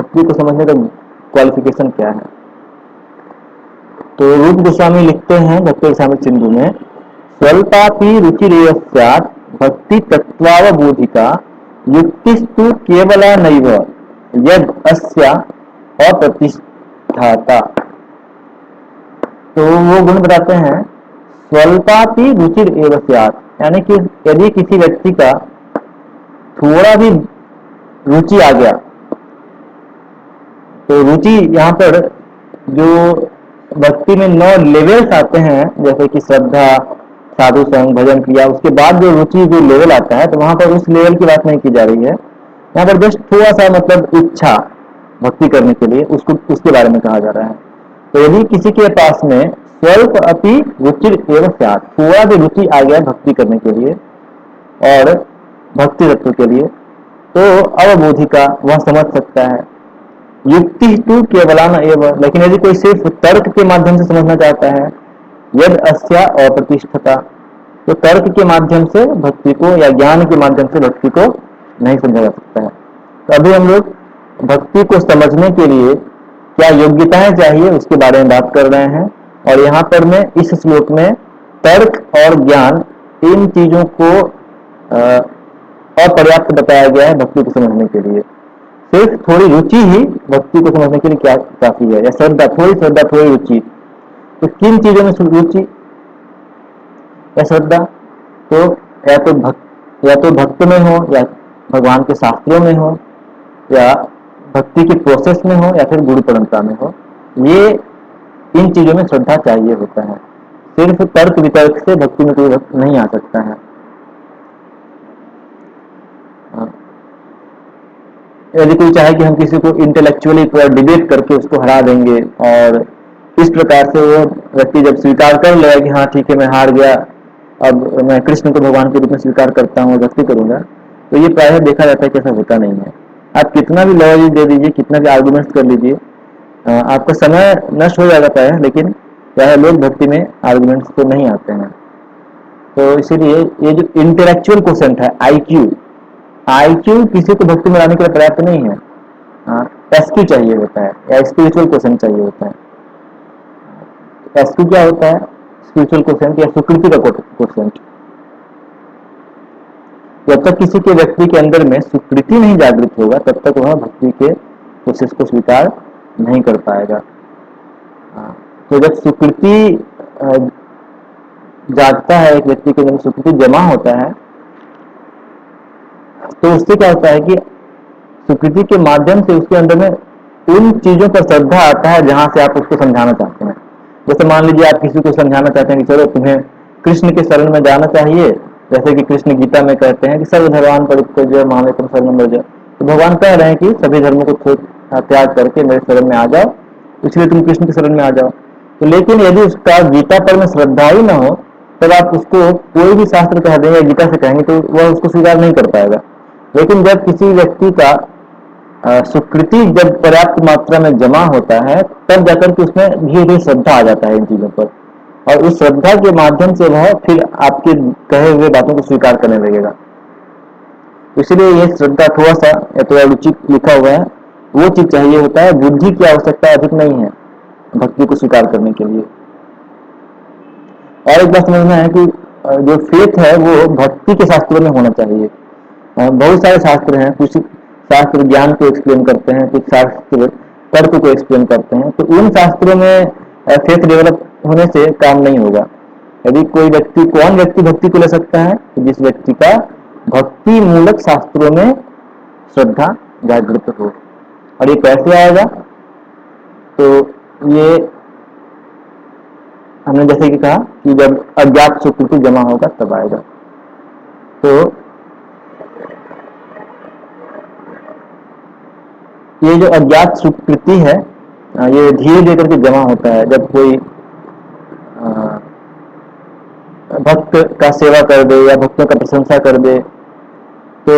भक्ति को समझने का क्वालिफिकेशन क्या है। तो रूप गोस्वामी लिखते हैं भक्ति रसामृत सिंधु में, स्वल्पापि रुचिरेव स्यात् भक्ति तत्त्वावबोधिका युक्तिस्तु केवला नैव यद अस्या अप्रतिष्ठाता। तो वो गुण बताते हैं, स्वल्पापि रुचिर एव स्यात्, यानी कि यदि किसी व्यक्ति का थोड़ा भी रुचि आ गया, तो रुचि यहाँ पर जो भक्ति में 9 लेवल्स आते हैं, जैसे कि श्रद्धा, साधु संग, भजन क्रिया, उसके बाद जो रुचि जो लेवल आता है, तो वहां पर उस लेवल की बात नहीं की जा रही है। यहाँ पर जस्ट थोड़ा सा मतलब इच्छा भक्ति करने के लिए उसको उसके बारे में कहा जा रहा है। तो यदि किसी के पास में स्वल्प अपि रुचिर एव स्यात्, थोड़ा भी रुचि आ गया भक्ति करने के लिए और भक्ति तत्व के लिए, तो अवबोधिका वह समझ सकता है। युक्ति तो केवलान एव, लेकिन यदि कोई सिर्फ तर्क के माध्यम से समझना चाहता है, यद अस्या अप्रतिष्ठता, तो तर्क के माध्यम से भक्ति को या ज्ञान के माध्यम से भक्ति को नहीं समझा जा सकता है। तो अभी हम लोग भक्ति को समझने के लिए क्या योग्यताएं चाहिए उसके बारे में बात कर रहे हैं। और यहाँ पर मैं इस श्लोक में तर्क और ज्ञान इन चीजों को अपर्याप्त बताया गया है भक्ति को समझने के लिए। सिर्फ थोड़ी रुचि ही भक्ति को समझने के लिए क्या काफी है, या श्रद्धा, थोड़ी रुचि। तो किन चीजों में रुचि या श्रद्धा, तो या तो भक्त में हो, या भगवान के शास्त्रों में हो, या भक्ति की प्रोसेस में हो, या फिर गुरु परंपरा में हो। ये इन चीजों में श्रद्धा चाहिए होता है। सिर्फ तर्क वितर्क से भक्ति में कोई नहीं आ सकता है। यदि कोई चाहे कि हम किसी को इंटेलेक्चुअली पूरा डिबेट करके उसको हरा देंगे, और इस प्रकार से वो व्यक्ति जब स्वीकार कर लेगा कि हाँ ठीक है मैं हार गया, अब मैं कृष्ण को भगवान के रूप में स्वीकार करता हूँ, भक्ति करूंगा, तो ये प्रायः देखा जाता है कि ऐसा होता नहीं है। आप कितना भी लॉजिक दे दीजिए, कितना भी आर्गूमेंट्स कर लीजिए, आपका समय नष्ट हो जाता है, लेकिन प्रायः लोग भक्ति में आर्गूमेंट्स तो नहीं आते हैं। तो इसीलिए ये जो इंटेलेक्चुअल क्वेश्चन है, आईक्यू किसी को भक्ति में लाने के लिए पर्याप्त नहीं है। एसक्यू चाहिए होता है, या स्पिरिचुअल क्वेश्चन चाहिए होता है। एसक्यू क्या होता है? स्पिरिचुअल क्वेश्चन या सुकृति का क्वेश्चन। जब तक किसी के व्यक्ति के अंदर में सुकृति नहीं जागृत होगा, तब तक वह भक्ति के प्रोसेस को स्वीकार नहीं कर पाएगा। तो जब सुकृति जागता है, एक व्यक्ति के अंदर सुकृति जमा होता है, तो उससे क्या होता है कि सुकृति के माध्यम से उसके अंदर में उन चीजों पर श्रद्धा आता है जहां से आप उसको समझाना चाहते हैं। जैसे मान लीजिए आप किसी को समझाना चाहते हैं कि चलो तुम्हें कृष्ण के शरण में जाना चाहिए, जैसे कि कृष्ण गीता में कहते हैं कि सर्वधर्मान् परित्यज्य मामेकं शरणं व्रज। तो भगवान कह रहे हैं कि सभी धर्मों को त्याग करके मेरे शरण में आ जाओ, इसलिए तुम कृष्ण के शरण में आ जाओ। तो लेकिन यदि उसका गीता पर में श्रद्धा ही न हो, तब आप उसको कोई भी शास्त्र कह देंगे, गीता से कहेंगे, तो वह उसको स्वीकार नहीं कर पाएगा। लेकिन जब किसी व्यक्ति का सुकृति जब पर्याप्त मात्रा में जमा होता है, तब जाकर के उसमें धीरे धीरे श्रद्धा आ जाता है इन चीजों पर, और उस श्रद्धा के माध्यम से वह फिर आपके कहे हुए बातों को स्वीकार करने लगेगा। इसलिए ये श्रद्धा थोड़ा सा या थोड़ा रुचि लिखा हुआ है, वो चीज चाहिए होता है। बुद्धि की आवश्यकता अधिक नहीं है भक्ति को स्वीकार करने के लिए। और एक बात समझना है कि जो फेथ है वो भक्ति के शास्त्रों में होना चाहिए। बहुत सारे शास्त्र हैं, कुछ शास्त्र ज्ञान को एक्सप्लेन करते हैं, कुछ शास्त्र तर्क को एक्सप्लेन करते हैं। तो उन शास्त्रों में फेथ डेवलप होने से काम नहीं होगा। यदि कोई व्यक्ति, कौन व्यक्ति भक्ति को ले सकता है? तो जिस व्यक्ति का भक्ति मूलक शास्त्रों में श्रद्धा जागृत हो। और ये कैसे आएगा? तो ये हमने जैसे कि कहा कि जब अज्ञात सुकृति जमा होगा तब आएगा। तो ये जो अज्ञात सुकृति है, ये धीरे धीरे करके जमा होता है। जब कोई भक्त का सेवा कर दे या भक्तों का प्रशंसा कर दे, तो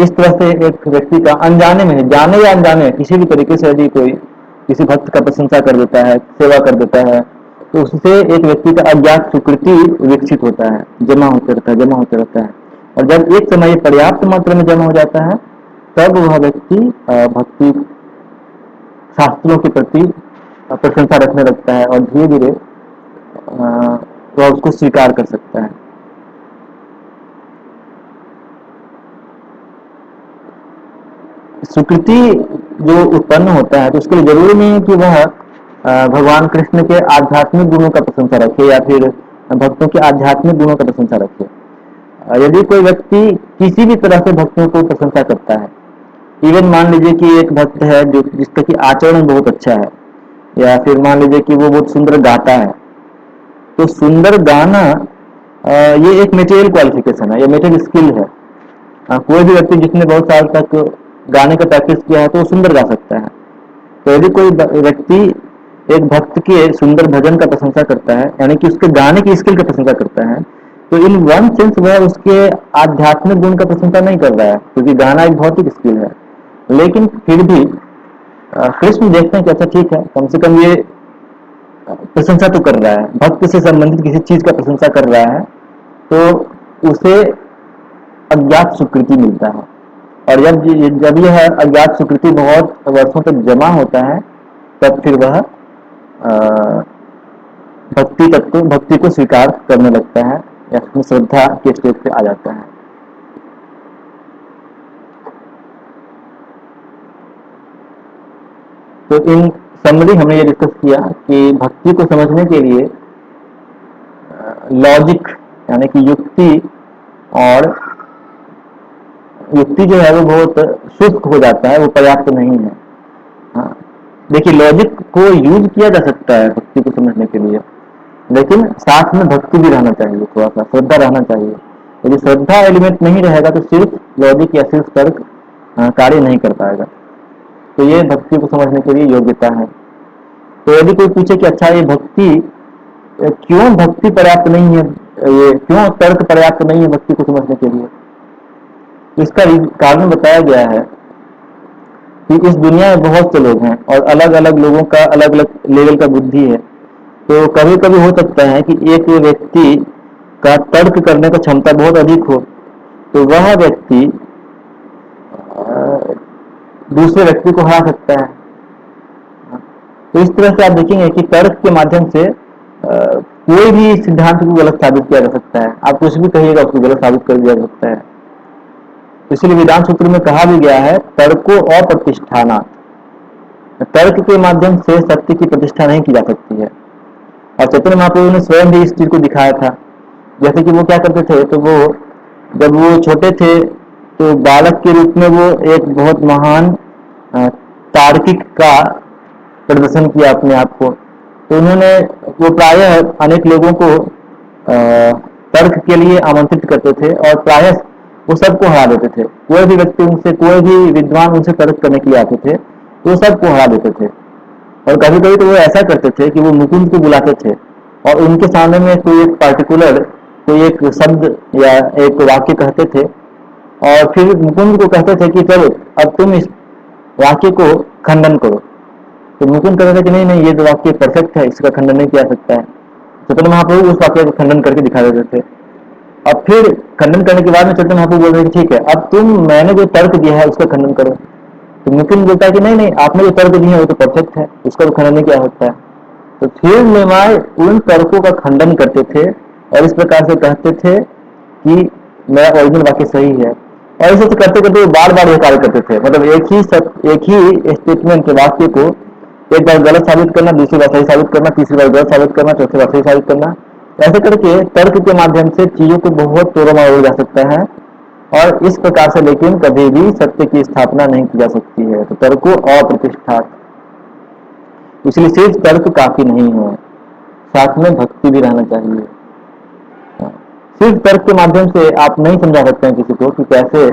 इस तरह से एक व्यक्ति का अनजाने में, जाने या अनजाने किसी भी तरीके से यदि कोई किसी भक्त का प्रशंसा कर देता है, सेवा कर देता है, तो उससे एक व्यक्ति का अज्ञात सुकृति विकसित होता है, जमा होते रहता है। और जब एक समय पर्याप्त मात्रा में जमा हो जाता है, तब वह व्यक्ति भक्ति शास्त्रों के प्रति प्रशंसा रखने लगता है और धीरे धीरे वह उसको स्वीकार कर सकता है। स्वीकृति जो उत्पन्न होता है तो उसके लिए जरूरी नहीं है कि वह भगवान कृष्ण के आध्यात्मिक गुणों का प्रशंसा रखे या फिर भक्तों के आध्यात्मिक गुणों का प्रशंसा रखे। यदि कोई व्यक्ति किसी भी तरह से भक्तों को प्रशंसा करता है, इवन मान लीजिए कि एक भक्त है जो जिसका कि आचरण बहुत अच्छा है, या फिर मान लीजिए कि वो बहुत सुंदर गाता है, तो सुंदर गाना ये एक मेटेरियल क्वालिफिकेशन है, ये मेटेरियल स्किल है। कोई भी व्यक्ति जिसने बहुत साल तक गाने का प्रैक्टिस किया है तो वो सुंदर गा सकता है। तो यदि कोई व्यक्ति एक भक्त के सुंदर भजन का प्रशंसा करता है, यानी कि उसके गाने की स्किल का प्रशंसा करता है, तो इन वन सेंस वह उसके आध्यात्मिक गुण का प्रशंसा नहीं कर रहा है, क्योंकि गाना एक भौतिक स्किल है। लेकिन फिर भी कृष्ण देखते हैं कि अच्छा ठीक है, कम से कम ये प्रशंसा तो कर रहा है, भक्त से संबंधित किसी चीज का प्रशंसा कर रहा है, तो उसे अज्ञात स्वीकृति मिलता है। और जब यह अज्ञात स्वीकृति बहुत वर्षों तक जमा होता है, तब फिर वह भक्ति को स्वीकार करने लगता है या फिर श्रद्धा के स्टेज पे आ जाता है। तो इन समरी हमने ये डिस्कस किया कि भक्ति को समझने के लिए लॉजिक यानी कि और युक्ति जो है वो बहुत शुष्क हो जाता है, वो पर्याप्त नहीं है। हाँ, देखिए लॉजिक को यूज किया जा सकता है भक्ति को समझने के लिए, लेकिन साथ में भक्ति भी रहना चाहिए, थोड़ा सा श्रद्धा रहना चाहिए। यदि श्रद्धा एलिमेंट नहीं रहेगा तो सिर्फ लॉजिक या सिर्फ तर्क कार्य नहीं कर पाएगा। तो ये भक्ति को समझने के लिए योग्यता है। तो यदि कोई पूछे कि अच्छा ये भक्ति क्यों भक्ति पर्याप्त नहीं है, ये क्यों तर्क पर्याप्त नहीं है भक्ति को समझने के लिए, इसका कारण बताया गया है कि इस दुनिया में बहुत से लोग हैं और अलग अलग लोगों का अलग अलग लेवल का बुद्धि है। तो कभी कभी हो सकता है कि एक व्यक्ति का तर्क करने का क्षमता बहुत अधिक हो, तो वह व्यक्ति दूसरे व्यक्ति को हरा सकता है। तो इस तरह से आप देखेंगे कि तर्क के माध्यम से कोई भी सिद्धांत को गलत साबित किया जा सकता है। आप कुछ भी कहिएगा उसको गलत साबित कर दिया जा सकता है। इसलिए वेदांत सूत्र में कहा भी गया है तर्को अप्रतिष्ठाना, तर्क के माध्यम से सत्य की प्रतिष्ठा नहीं की जा सकती है। और चैतन्य महाप्रभु ने स्वयं भी इस चीज को दिखाया था। जैसे कि वो क्या करते थे, तो वो जब वो छोटे थे तो बालक के रूप में वो एक बहुत महान तार्किक का प्रदर्शन किया अपने आप को। तो उन्होंने वो प्रायः अनेक लोगों को तर्क के लिए आमंत्रित करते थे और प्रायः वो सबको हरा देते थे। कोई भी व्यक्ति उनसे, कोई भी विद्वान उनसे तर्क करने के लिए आते थे तो वो सबको हरा देते थे। और कभी कभी तो वो ऐसा करते थे कि वो मुकुंद को बुलाते थे और उनके सामने में कोई एक पार्टिकुलर कोई एक शब्द या एक वाक्य कहते थे और फिर मुकुंद को कहते थे कि चलो अब तुम इस वाक्य को खंडन करो। तो मुकुंद कहते थे कि नहीं नहीं, ये जो वाक्य परफेक्ट है, इसका खंडन नहीं किया सकता है। चैतन्य महाप्रभु उस वाक्य को खंडन करके दिखा देते थे। अब फिर खंडन करने के बाद में चैतन्य महाप्रभु बोल रहे थे ठीक है, अब मैंने जो तर्क दिया है उसका खंडन करो। तो मुकुंद बोलता है कि नहीं नहीं, आपने जो तर्क दिए है वो तो परफेक्ट है, उसका तो खंडन नहीं किया सकता है। तो फिर निमाय उन तर्कों का खंडन करते थे और इस प्रकार से कहते थे कि मेरा ओरिजिनल वाक्य सही है। और इसे करते करते वो बार बार ये कार्य करते थे, मतलब एक ही स्टेटमेंट के वाक्य को एक बार गलत साबित करना, दूसरी बार सही साबित करना, तीसरी बार गलत साबित करना, चौथी बार सही साबित करना। ऐसे करके तर्क के माध्यम से चीजों को बहुत तोड़ा मरोड़ा जा सकता है और इस प्रकार से लेकिन कभी भी सत्य की स्थापना नहीं की जा सकती है। तो तर्को अप्रतिष्ठात, इसलिए सिर्फ तर्क काफी नहीं है, साथ में भक्ति भी रहना चाहिए। सिर्फ तर्क के माध्यम से आप नहीं समझा सकते हैं किसी को कि कैसे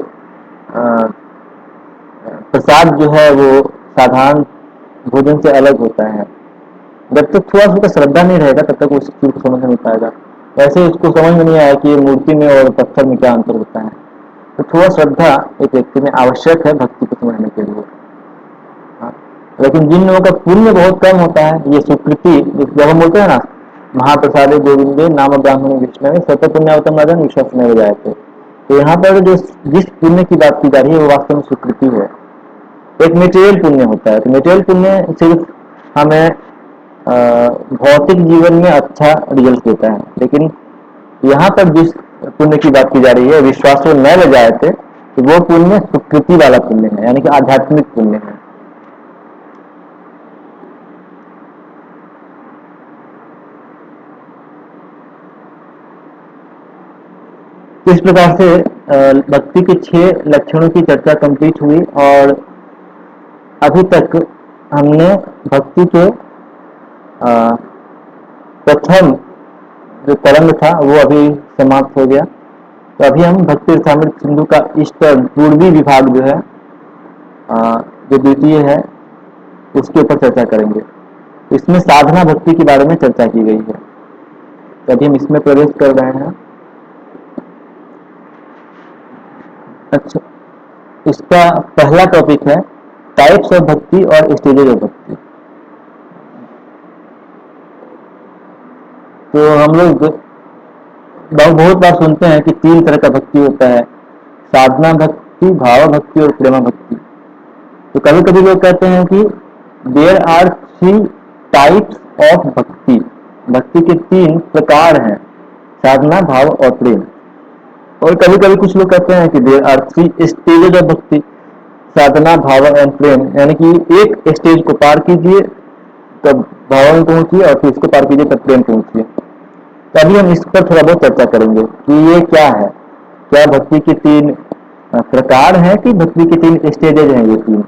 प्रसाद जो है वो साधारण भोजन से अलग होता है। जब तक थोड़ा सा श्रद्धा नहीं रहेगा तब तक उस चीज को समझ नहीं पाएगा। वैसे उसको समझ में नहीं आया कि मूर्ति में और पत्थर में क्या अंतर होता है। तो थोड़ा श्रद्धा एक व्यक्ति में आवश्यक है भक्ति को समझने के लिए। लेकिन जिन लोगों का पुण्य बहुत कम होता है, ये स्वीकृति जब हम बोलते हैं ना महाप्रसादे गोविंदे नाम ब्राह्मण विष्णु सत्य पुण्यावतम राजन विश्वास में जाए थे, तो यहाँ पर जो जिस पुण्य की बात की जा रही है वो वास्तव में स्वीकृति है। एक मेटेरियल पुण्य होता है। तो मेटेरियल पुण्य सिर्फ हमें भौतिक जीवन में अच्छा रिजल्ट देता है, लेकिन यहाँ पर जिस पुण्य की बात की जा रही है, विश्वासो न ले जाए थे, तो वो पुण्य सुकृति वाला पुण्य है, यानी कि आध्यात्मिक पुण्य है। इस प्रकार से भक्ति के 6 लक्षणों की चर्चा कंप्लीट हुई, और अभी तक हमने भक्ति के प्रथम जो तरंग था वो अभी समाप्त हो गया। तो अभी हम भक्ति रसामृत सिंधु का इष्ट और पूर्वी विभाग जो है, जो द्वितीय है, उसके ऊपर चर्चा करेंगे। इसमें साधना भक्ति के बारे में चर्चा की गई है, तो अभी हम इसमें प्रवेश कर रहे हैं। अच्छा, इसका पहला टॉपिक है टाइप्स ऑफ भक्ति और स्टेजेज ऑफ भक्ति। तो हम लोग बहुत बार सुनते हैं कि 3 तरह का भक्ति होता है, साधना भक्ति, भाव भक्ति और प्रेमा भक्ति। तो कभी कभी लोग कहते हैं कि देयर आर 3 टाइप्स ऑफ भक्ति, भक्ति के 3 प्रकार हैं, साधना, भाव और प्रेम। और कभी कभी कुछ लोग कहते हैं कि देयर आर 3 स्टेजेज ऑफ भक्ति, साधना, भाव एंड प्रेम, यानी कि एक स्टेज को पार कीजिए तब भाव में पहुंचिए, और फिर इसको पार कीजिए तब प्रेम पहुंचिए। तो अभी हम इस पर थोड़ा बहुत चर्चा करेंगे कि ये क्या है, क्या भक्ति के 3 प्रकार हैं कि भक्ति के 3 स्टेजेज हैं ये 3।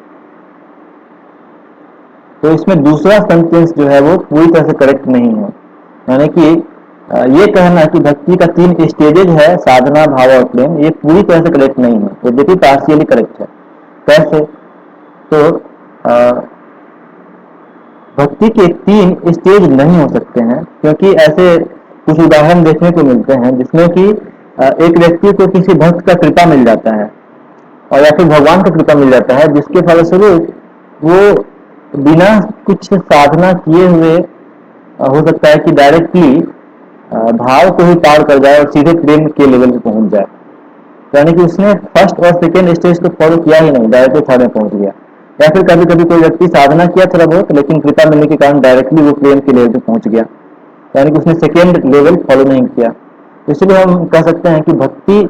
तो इसमें दूसरा सेंटेंस जो है वो पूरी तरह से करेक्ट नहीं है, यानी कि ये कहना कि भक्ति का 3 स्टेजेज है, साधना, भाव और प्रेम, ये पूरी तरह से करेक्ट नहीं है, यद्यपि पार्शियली करेक्ट है। कैसे? तो भक्ति के 3 स्टेज नहीं हो सकते हैं, क्योंकि ऐसे कुछ उदाहरण देखने को मिलते हैं जिसमें कि एक व्यक्ति को किसी भक्त का कृपा मिल जाता है, और या फिर भगवान का कृपा मिल जाता है, जिसके फलस्वरूप वो बिना कुछ साधना किए हुए हो सकता है कि डायरेक्टली भाव को ही पार कर जाए और सीधे प्रेम के लेवल पे पहुंच जाए। यानी कि उसने फर्स्ट और सेकेंड स्टेज को फॉलो किया ही नहीं, डायरेक्टली थर्ड में पहुंच गया। या फिर कभी कभी कोई व्यक्ति साधना किया थोड़ा बहुत, लेकिन कृपा मिलने के कारण डायरेक्टली वो प्रेम के लेवल पे पहुंच गया, यानी कि उसने सेकेंड लेवल फॉलो नहीं किया। इसलिए हम कह सकते हैं कि भक्ति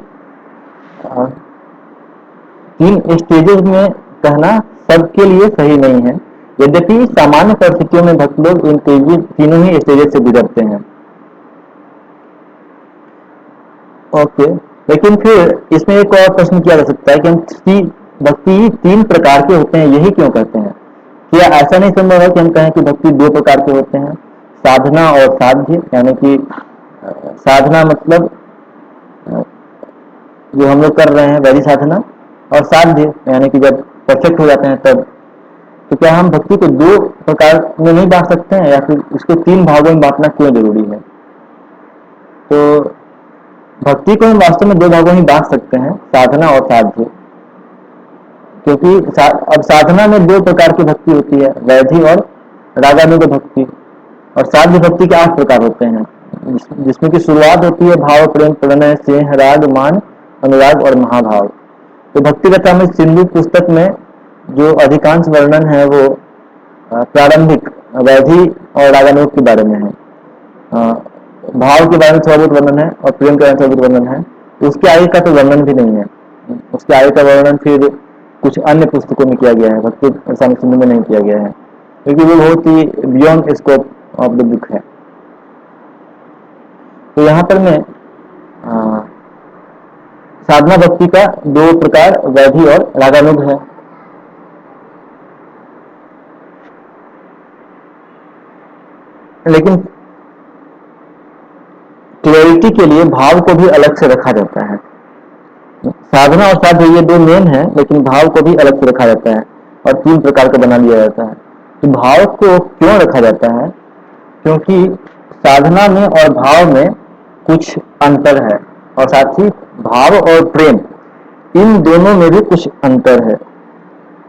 3 स्टेजेस में कहना सबके लिए सही नहीं है, यद्यपि सामान्य परिस्थितियों में भक्त लोग इन तीनों ही स्टेजेस से गुजरते हैं। ओके, लेकिन फिर इसमें एक और प्रश्न किया जा सकता है कि हम भक्ति 3 प्रकार के होते हैं, यही क्यों कहते हैं? क्या ऐसा नहीं संभव है कि हम कहें कि भक्ति 2 प्रकार के होते हैं, साधना और साध्य, यानी कि साधना मतलब जो हम लोग कर रहे हैं वैसी साधना, और साध्य यानी कि जब परफेक्ट हो जाते हैं तब। तो क्या हम भक्ति को 2 प्रकार में नहीं बांट सकते हैं, या फिर इसको 3 भागों में बांटना क्यों जरूरी है? तो भक्ति को हम वास्तव में 2 भागों में बांट सकते हैं, साधना और साध्य, क्योंकि अब साधना में 2 प्रकार की भक्ति होती है, वैधि और रागानुग भक्ति। और साध्य भक्ति के 8 प्रकार होते हैं, जिसमें की शुरुआत होती है भाव, प्रेम, प्रणय, स्नेह, राग, मान, अनुराग और महाभाव। तो भक्ति रसामृत सिंधु पुस्तक में जो अधिकांश वर्णन है वो प्रारंभिक वैधि और रागानुग के बारे में है। भाव के बारे में थोड़ा बहुत वर्णन है, और प्रेम के बारे में थोड़ा बहुत वर्णन है। उसके आगे का तो वर्णन भी नहीं है, उसके आगे का वर्णन फिर कुछ अन्य पुस्तकों में किया गया है, भक्ति रसामृत सिंधु में नहीं किया गया है, क्योंकि वो बहुत ही beyond scope of the book है। तो यहाँ पर मैं साधना भक्ति का 2 प्रकार वैधि और रागानुग है। लेकिन क्लैरिटी के लिए भाव को भी अलग से रखा जाता है। साधना और साध्य ये 2 मेन है, लेकिन भाव को भी अलग से रखा जाता है और 3 प्रकार का बना लिया जाता है। तो भाव को क्यों रखा जाता है? क्योंकि साधना में और भाव में कुछ अंतर है, और साथ ही भाव और प्रेम इन दोनों में भी कुछ अंतर है।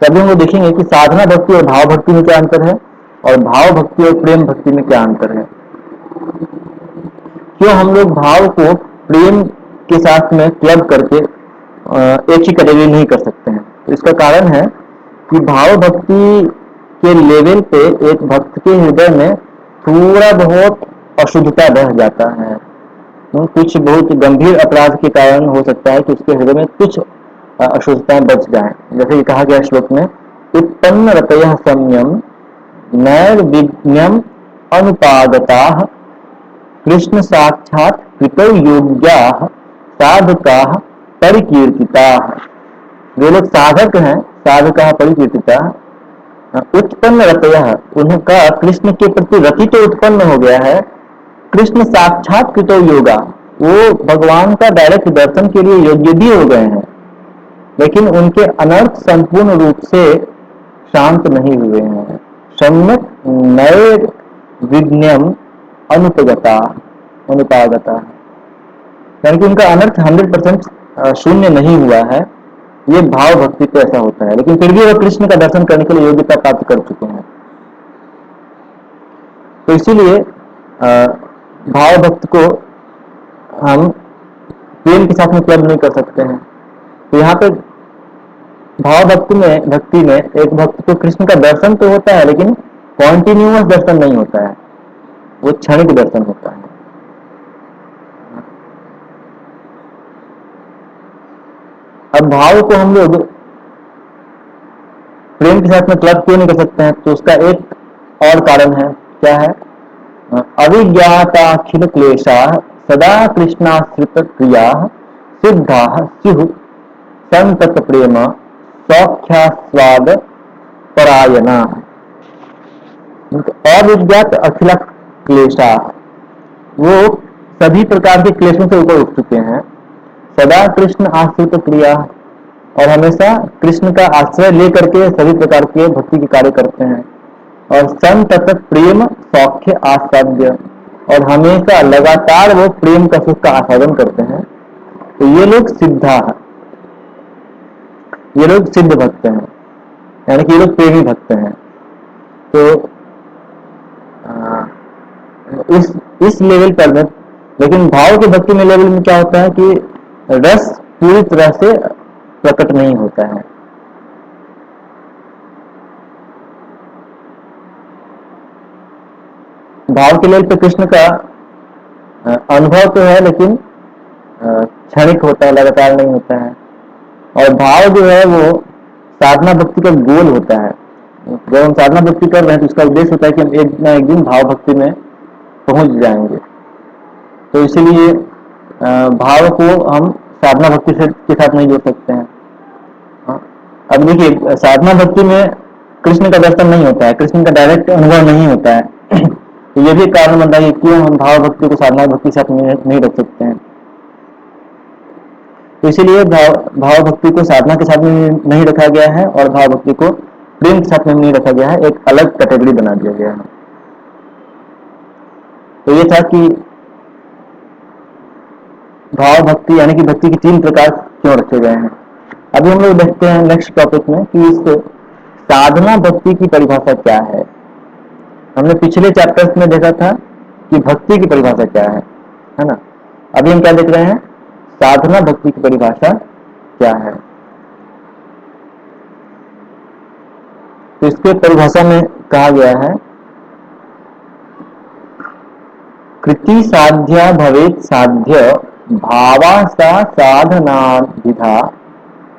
तभी हम देखेंगे कि साधना भक्ति और भाव भक्ति में क्या अंतर है, और भाव भक्ति और प्रेम भक्ति में क्या अंतर है। क्यों हम लोग भाव को प्रेम के साथ में क्लब करके एक ही कैटेगरी नहीं कर सकते हैं? तो इसका कारण है कि भाव भक्ति के लेवल पे एक भक्त के हृदय में थोड़ा बहुत अशुद्धता रह जाता है। कुछ बहुत गंभीर अपराध के कारण हो सकता है कि उसके हृदय में कुछ अशुद्धताएं बच जाएं। जैसे कि कहा गया श्लोक में, उत्पन्न रतयः सम्यम नैर्विघ्नम अनुपागताः कृष्ण साक्षात् कृतौ योग्याः साधकाः परिकीर्तिताः। जो लोग साधक हैं, साधकाः परिकीर्तिताः, उत्पन्न रतयः, उनका कृष्ण के प्रति रति तो उत्पन्न हो गया है। कृष्ण साक्षात कृतो योगा, वो भगवान का डायरेक्ट दर्शन के लिए योग्य भी हो गए हैं, लेकिन उनके अनर्थ संपूर्ण रूप से शांत नहीं हुए हैं। सम्यक नए विज्ञम अनुपगता अनुपागता, यानी कि उनका अनर्थ 100% शून्य नहीं हुआ है। ये भाव भक्ति पे ऐसा होता है, लेकिन फिर भी वह कृष्ण का दर्शन करने के लिए योग्यता प्राप्त कर चुके हैं। तो इसीलिए भाव भक्त को हम प्रेम के साथ में क्लब नहीं कर सकते हैं। तो यहाँ पे भाव भक्ति में एक भक्त को कृष्ण का दर्शन तो होता है, लेकिन कॉन्टिन्यूअस दर्शन नहीं होता है, वो क्षणिक दर्शन होता है। अब भाव को हम लोग प्रेम के साथ में क्लब क्यों नहीं कर सकते हैं? तो उसका एक और कारण है। क्या है? अविज्ञाताखिल क्लेशा सदा कृष्णाश्रित क्रिया सिद्धा स्युः संतत प्रेम सौख्यास्वाद परायणा। अविज्ञात अखिल क्लेशा, वो सभी प्रकार के क्लेशों से ऊपर उठ चुके हैं। सदा कृष्ण आश्रित क्रिया, और हमेशा कृष्ण का आश्रय लेकर के सभी प्रकार के भक्ति के कार्य करते हैं। और संतत प्रेम सौख्य आस्वाद्य, और हमेशा लगातार वो प्रेम का सुख का आस्वादन करते हैं। तो ये लोग सिद्धा है, ये लोग सिद्ध भक्त हैं, यानी कि ये लोग प्रेमी भक्त हैं। तो इस लेवल पर में, लेकिन भाव के भक्ति में लेवल में क्या होता है कि रस पूरी तरह से प्रकट नहीं होता है। भाव के लेवल पे कृष्ण का अनुभव तो है, लेकिन क्षणिक होता है, लगातार नहीं होता है। और भाव जो है वो साधना भक्ति का गोल होता है। जब हम साधना भक्ति कर रहे हैं तो उसका उद्देश्य होता है कि हम एक ना एक दिन भाव भक्ति में पहुंच जाएंगे। तो इसीलिए भाव को हम साधना भक्ति के साथ नहीं जोड़ सकते हैं। अब देखिए, साधना भक्ति में कृष्ण का दर्शन नहीं होता है, कृष्ण का डायरेक्ट अनुभव नहीं होता है। तो ये भी कारण बनता है कि क्यों हम भाव भक्ति को साधना भक्ति के साथ नहीं रख सकते हैं। तो इसीलिए भाव भक्ति को साधना के साथ में नहीं रखा गया है, और भाव भक्ति को प्रेम के साथ में नहीं रखा गया है, एक अलग कैटेगरी बना दिया गया है। तो ये था कि भाव भक्ति यानी कि भक्ति के 3 प्रकार क्यों रखे गए हैं। अभी हम लोग देखते हैं नेक्स्ट टॉपिक में कि इस साधना भक्ति की परिभाषा क्या है। हमने पिछले चैप्टर्स में देखा था कि भक्ति की परिभाषा क्या है ना। अभी हम क्या देख रहे हैं? साधना भक्ति की परिभाषा क्या है। तो इसके परिभाषा में कहा गया है, कृति साध्या भवेत साध्य भावा सा साधनाभिधा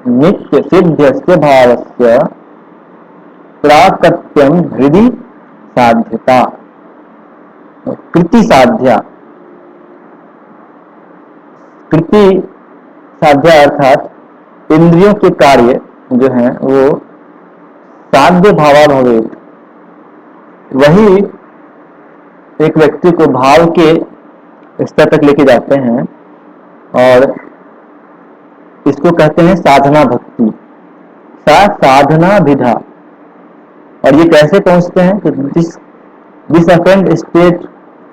नित्य सिद्धस्य भावस्य प्राकट्यम हृदि साध्यता। कृति साध्या, कृति साध्या अर्थात इंद्रियों के कार्य जो हैं वो साध्य भावा भवेत, वही एक व्यक्ति को भाव के स्तर तक लेके जाते हैं, और इसको कहते हैं साधना भक्ति। साधना विधा। और ये कैसे पहुंचते हैं? कि दिस अफेंड स्टेट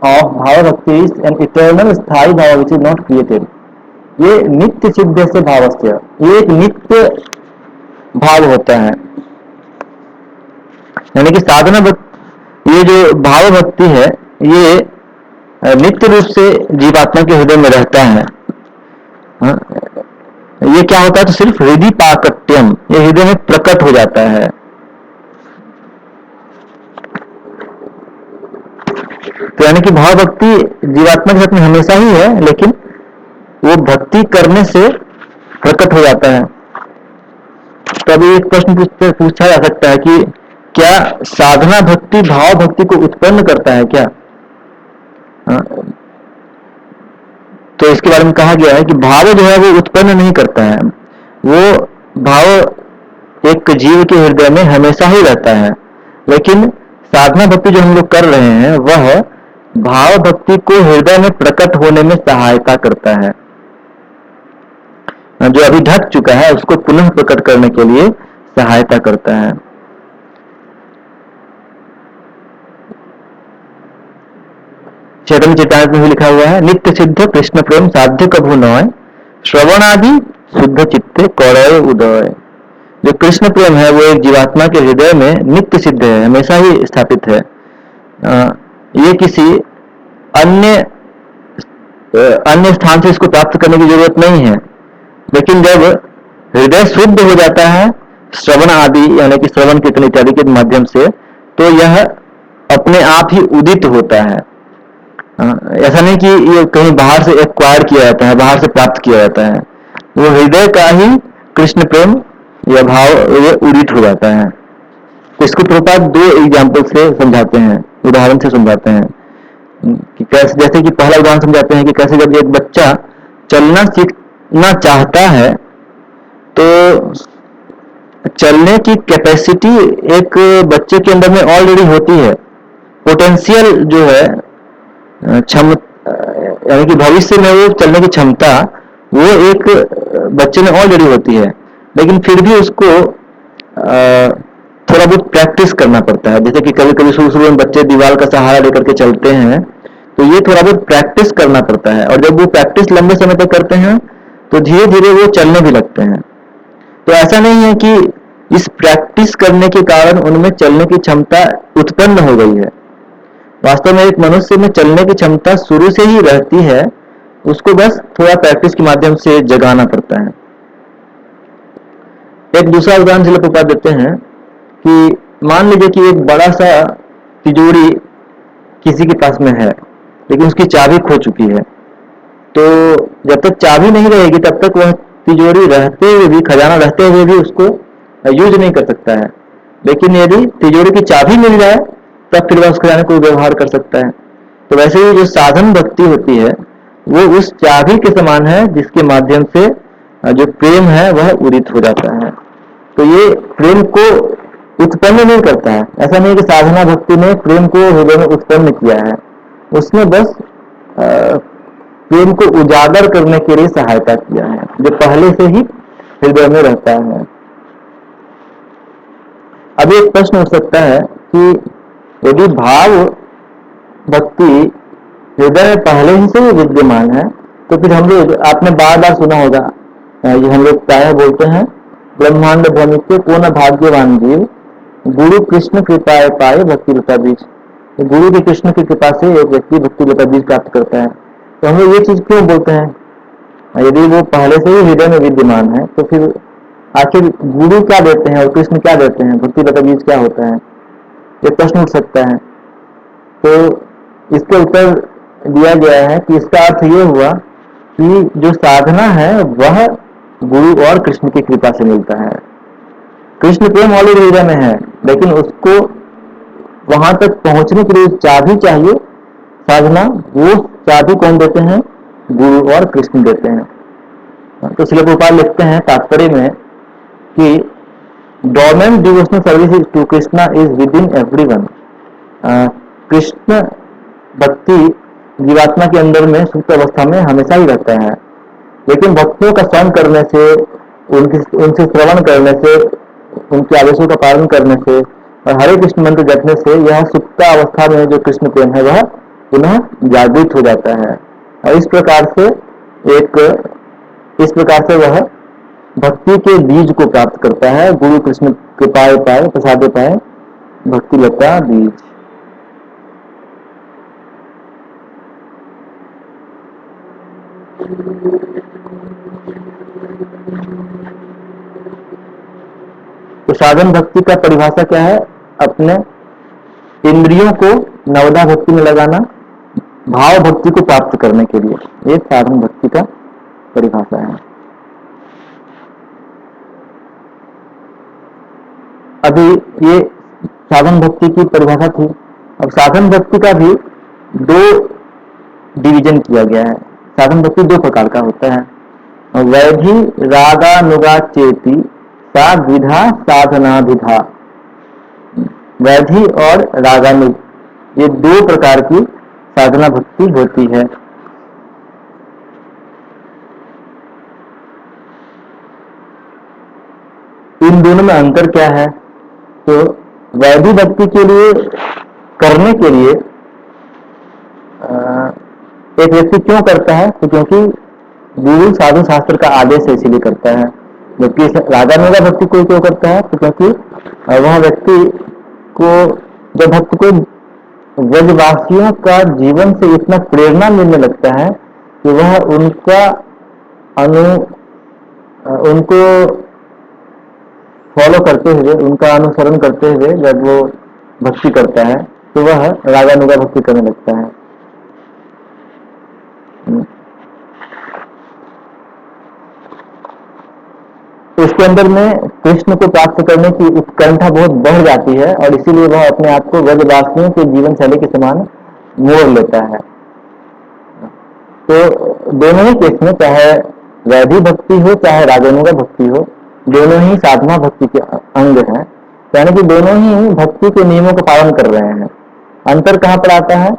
ऑफ भाव भक्ति इज एन इटर्नल स्थायी भाव विच इज नॉट क्रिएटेड। ये नित्य सिद्ध से भावस्य, ये एक नित्य भाव होता है। यानी कि साधना भक्ति, ये जो भाव भक्ति है, ये नित्य रूप से जीवात्मा के हृदय में रहता है। ये क्या होता है? तो सिर्फ हृदय पाकट्यम, ये हृदय में प्रकट हो जाता है। तो यानी कि भाव भक्ति जीवात्मा के साथ में हमेशा ही है, लेकिन वो भक्ति करने से प्रकट हो जाता है। तो अभी एक प्रश्न पूछा जा सकता है कि क्या साधना भक्ति भाव भक्ति को उत्पन्न करता है क्या? तो इसके बारे में कहा गया है कि भाव जो है वो उत्पन्न नहीं करता है, वो भाव एक जीव के हृदय में हमेशा ही रहता है, लेकिन साधना भक्ति जो हम लोग कर रहे हैं वह भाव भक्ति को हृदय में प्रकट होने में सहायता करता है। जो अभी ढक चुका है उसको पुनः प्रकट करने के लिए सहायता करता है। चैतन्य चैतामृत में भी लिखा हुआ है, नित्य सिद्ध कृष्ण प्रेम साध्य कभू नय, श्रवणादि शुद्ध चित्ते कौरय उदय। जो कृष्ण प्रेम है वो एक जीवात्मा के हृदय में नित्य सिद्ध है, हमेशा ही स्थापित है। ये किसी अन्य स्थान से इसको प्राप्त करने की जरूरत नहीं है, लेकिन जब हृदय शुद्ध हो जाता है श्रवण आदि यानी कि श्रवण कीर्तन इत्यादि के माध्यम से, तो यह अपने आप ही उदित होता है। ऐसा नहीं कि ये कहीं बाहर से एक्वायर किया जाता है, बाहर से प्राप्त किया जाता है, वो हृदय का ही कृष्ण प्रेम या भाव ये उदित हो जाता है। तो इसको प्रभुपाद दो एग्जाम्पल से समझाते हैं, उदाहरण से समझाते हैं कि कैसे, जैसे कि पहला उदाहरण समझाते हैं कि कैसे जब एक बच्चा चलना सीखना चाहता है तो चलने की कैपेसिटी एक बच्चे के अंदर में ऑलरेडी होती है। पोटेंशियल जो है यानी कि भविष्य में वो चलने की क्षमता वो एक बच्चे में ऑलरेडी होती है, लेकिन फिर भी उसको थोड़ा बहुत प्रैक्टिस करना पड़ता है। जैसे कि कभी कभी शुरू शुरू में बच्चे दीवार का सहारा लेकर के चलते हैं, तो ये थोड़ा बहुत प्रैक्टिस करना पड़ता है, और जब वो प्रैक्टिस लंबे समय तक करते हैं तो धीरे धीरे वो चलने भी लगते हैं। तो ऐसा नहीं है कि इस प्रैक्टिस करने के कारण उनमें चलने की क्षमता उत्पन्न हो गई है। वास्तव में एक मनुष्य में चलने की क्षमता शुरू से ही रहती है, उसको बस थोड़ा प्रैक्टिस के माध्यम से जगाना पड़ता है। एक दूसरा उदाहरण जिला प्रभुपाद देते हैं कि मान लीजिए कि एक बड़ा सा तिजोरी किसी के पास में है, लेकिन उसकी चाबी खो चुकी है। तो जब तक चाबी नहीं रहेगी तब तक वह तिजोरी रहते हुए भी, खजाना रहते हुए भी उसको यूज नहीं कर सकता है। लेकिन यदि तिजोरी की चाबी मिल जाए तब फिर वह उस खजाने को व्यवहार कर सकता है। तो वैसे ही जो साधन भक्ति होती है वो उस चाबी के समान है जिसके माध्यम से जो प्रेम है वह उदित हो जाता है। तो ये प्रेम को उत्पन्न नहीं करता है। ऐसा नहीं कि साधना भक्ति ने प्रेम को हृदय में उत्पन्न किया है, उसने बस प्रेम को उजागर करने के लिए सहायता किया है, जो पहले से ही हृदय में रहता है। अब एक प्रश्न उठ सकता है कि यदि भाव भक्ति हृदय में पहले ही से ही विद्यमान है, तो फिर हम लोग, आपने बार बार सुना होगा, ये हम लोग प्रायः बोलते हैं, ब्रह्मांड भ्रमित को न भाग्यवान जीव, गुरु कृष्ण कृपा पाए भक्ति लता बीज। गुरु की कृष्ण की कृपा से एक व्यक्ति भक्ति लता बीज प्राप्त करता है। तो हम लोग ये चीज क्यों बोलते हैं? यदि वो पहले से ही हृदय में विद्यमान है तो फिर आखिर गुरु क्या देते हैं और कृष्ण क्या देते हैं, भक्ति लता बीज क्या होता है, ये प्रश्न उठ सकता है। तो इसका उत्तर दिया गया है कि इसका अर्थ ये हुआ कि जो साधना है वह गुरु और कृष्ण की कृपा से मिलता है। कृष्ण प्रेम ऑलरेडी हृदय में है, लेकिन उसको वहां तक पहुंचने के लिए चाबी चाहिए, साधना। वो चाबी कौन देते हैं? गुरु और कृष्ण देते हैं। तो श्रील प्रभुपाद लिखते हैं तात्पर्य में कि dormant devotional service to Krishna is within everyone. Krishna भक्ति जीवात्मा के अंदर में सुप्त अवस्था में हमेशा ही रहता है, लेकिन भक्तों का संग करने से, उनसे श्रवण करने से, उनके आदेशों का पालन करने से और हरे कृष्ण मंत्र जपने से यह सुप्त अवस्था में जो कृष्ण प्रेम है वह पुनः जागृत हो जाता है। और इस प्रकार से वह भक्ति के बीज को प्राप्त करता है। गुरु कृष्ण कृपाए पाए प्रसादे पाए भक्ति लता बीज। तो साधन भक्ति का परिभाषा क्या है? अपने इंद्रियों को नवधा भक्ति में लगाना भाव भक्ति को प्राप्त करने के लिए, ये साधन भक्ति का परिभाषा है। अभी ये साधन भक्ति की परिभाषा थी। अब साधन भक्ति का भी दो डिवीजन किया गया है। साधन भक्ति दो प्रकार का होता है, वैधि रागानुगा चेति सा विधा साधना विधा। वैधि और रागानुग, ये दो प्रकार की साधना भक्ति होती है। इन दोनों में अंतर क्या है? तो वैधि भक्ति के लिए करने के लिए एक व्यक्ति क्यों करता है? तो क्योंकि गुरु साधु शास्त्र का आदेश है, इसीलिए करता है। जबकि रागानुगा भक्ति कोई क्यों करता है? तो क्योंकि वह व्यक्ति को, जब भक्त को व्रजवासियों का जीवन से इतना प्रेरणा मिलने लगता है कि वह उनको फॉलो करते हुए, उनका अनुसरण करते हुए जब वो भक्ति करता है तो वह रागानुगा भक्ति करने लगता है। उसके अंदर में कृष्ण को प्राप्त करने की उत्कंठा बहुत बढ़ जाती है और इसीलिए वह अपने आप को व्रजवासियों के जीवन शैली के समान मोड़ लेता है। तो दोनों ही केस में, चाहे वैधि भक्ति हो चाहे रागानुगा भक्ति हो, दोनों ही साधना भक्ति के अंग हैं। यानी कि दोनों ही भक्ति के नियमों का पालन कर रहे हैं। अंतर कहाँ पर आता है?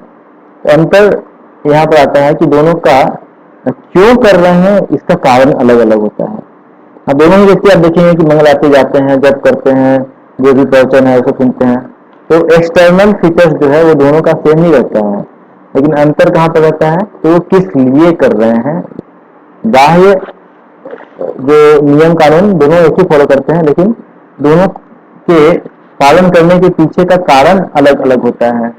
अंतर यहाँ पर आता है कि दोनों का क्यों कर रहे हैं इसका कारण अलग अलग होता है। अब दोनों ही व्यक्ति आप देखेंगे कि मंगल आरती जाते हैं, जप करते हैं, जो भी प्रवचन है उसे सुनते हैं, तो एक्सटर्नल फीचर्स जो है वो दोनों का सेम ही रहता है। लेकिन अंतर कहाँ पर रहता है? तो वो किस लिए कर रहे हैं। बाह्य जो नियम कानून दोनों एक ही फॉलो करते हैं, लेकिन दोनों के पालन करने के पीछे का कारण अलग अलग होता है।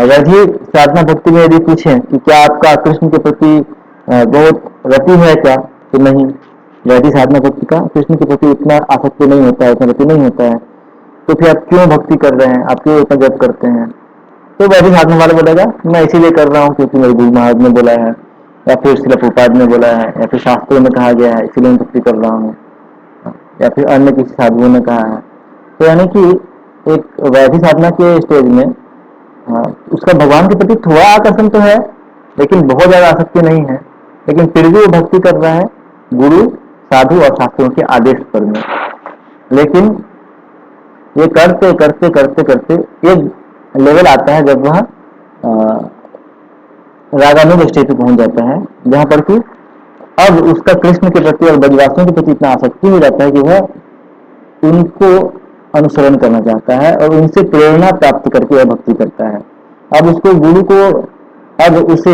वैधि साधना भक्ति में यदि पूछें कि क्या आपका कृष्ण के प्रति बहुत रति है क्या, तो नहीं। वैधि साधना भक्ति का कृष्ण के प्रति इतना आसक्ति नहीं होता है, इतना रति नहीं होता है। तो फिर आप क्यों भक्ति कर रहे हैं, आप क्यों इतना जप करते हैं? तो वैधि साधना वाला बोलेगा मैं इसीलिए कर रहा हूँ क्योंकि मेरे गुरु महाराज ने बोला है, या फिर श्रील प्रभुपाद ने बोला है, या फिर शास्त्रों में कहा गया है, इसलिए मैं भक्ति कर रहा हूँ, या फिर अन्य किसी साधुओं ने कहा है। तो यानी कि एक वैधि साधना के स्टेज में उसका भगवान के प्रति थोड़ा आकर्षण तो है, लेकिन बहुत ज्यादा आसक्ति नहीं है। लेकिन फिर भी वो भक्ति कर रहा है गुरु साधु और शास्त्रों के आदेश पर में। लेकिन ये करते करते करते करते एक लेवल आता है जब वह रागानुग स्टेज पे पहुंच जाता है, जहां पर कि अब उसका कृष्ण के प्रति और ब्रजवासियों के प्रति इतना आसक्ति हो जाता है कि वह उनको अनुसरण करना चाहता है और उनसे प्रेरणा प्राप्त करके वह भक्ति करता है। अब उसको गुरु को, अब उसे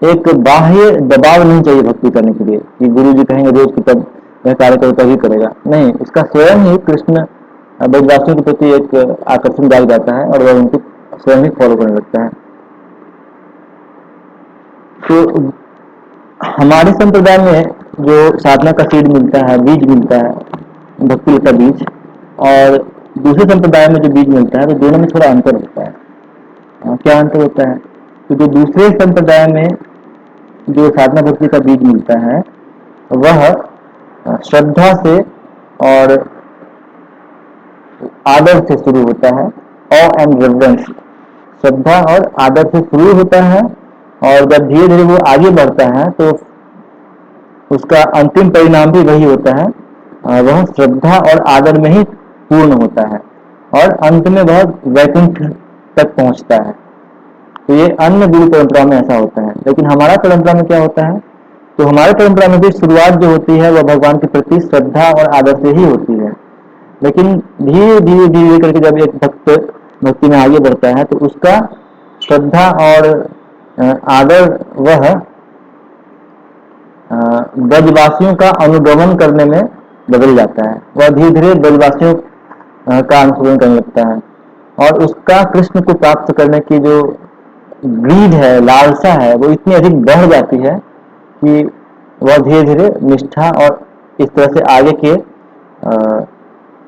एक बाह्य दबाव नहीं चाहिए भक्ति करने के लिए कि गुरु जी कहेंगे रोज की तब वह कार्य करो तभी करेगा। नहीं, उसका स्वयं ही कृष्ण ब्रजवासियों के प्रति एक आकर्षण जाग जाता है और वह उनको स्वयं ही फॉलो करने लगता है। तो हमारे संप्रदाय में जो साधना का सीड मिलता है, बीज मिलता है, भक्ति का बीज, और दूसरे संप्रदाय में जो बीज मिलता है, तो दोनों में थोड़ा अंतर होता है। क्या अंतर होता है? तो जो दूसरे संप्रदाय में जो साधना भक्ति का बीज मिलता है वह श्रद्धा से और आदर से शुरू होता है। ऑ एंड रेवरेंस, श्रद्धा और आदर से शुरू होता है, और जब धीरे धीरे वो आगे बढ़ता है तो उसका अंतिम परिणाम भी वही होता है, वह श्रद्धा और आदर में ही पूर्ण होता है और अंत में वह वैकुंठ तक पहुंचता है। तो ये अन्य गुरु परंपरा में ऐसा होता है। लेकिन हमारा परंपरा में क्या होता है? तो हमारे परंपरा में भी शुरुआत जो होती है वह भगवान के प्रति श्रद्धा और आदर से ही होती है। लेकिन धीरे धीरे धीरे करके जब एक भक्त भक्ति में आगे बढ़ता है तो उसका श्रद्धा और आदर वह ब्रजवासियों का अनुगमन करने में बदल जाता है। वह धीरे धीरे ब्रजवासियों का अनुसरण करने लगता है और उसका कृष्ण को प्राप्त करने की जो ग्रीड है, लालसा है, वो इतनी अधिक बढ़ जाती है कि वह धीरे धीरे निष्ठा और इस तरह से आगे के